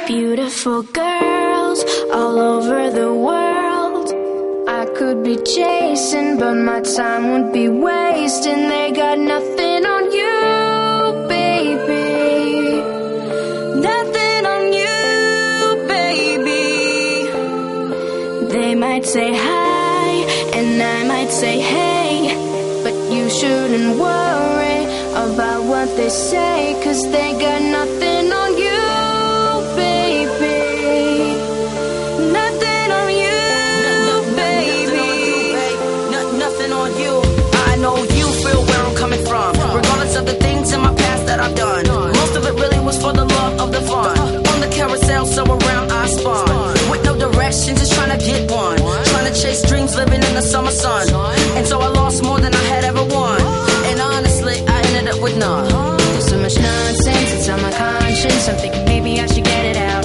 Beautiful girls all over the world. I could be chasing, but my time would be wasting. They got nothing on you, baby. Nothing on you, baby. They might say hi, and I might say hey, but you shouldn't worry about what they say, 'cause they got nothing on you, baby. Nothing on you, baby. Nothing on you. I know you feel where I'm coming from, regardless of the things in my past that I've done. Most of it really was for the love of the fun. On the carousel, so around I spun, with no direction, just trying to get one. Trying to chase dreams, living in the summer sun. And so I lost more than I had ever won. And honestly, I ended up with none. There's so much nonsense, it's on my conscience. I'm thinking maybe I should get it out.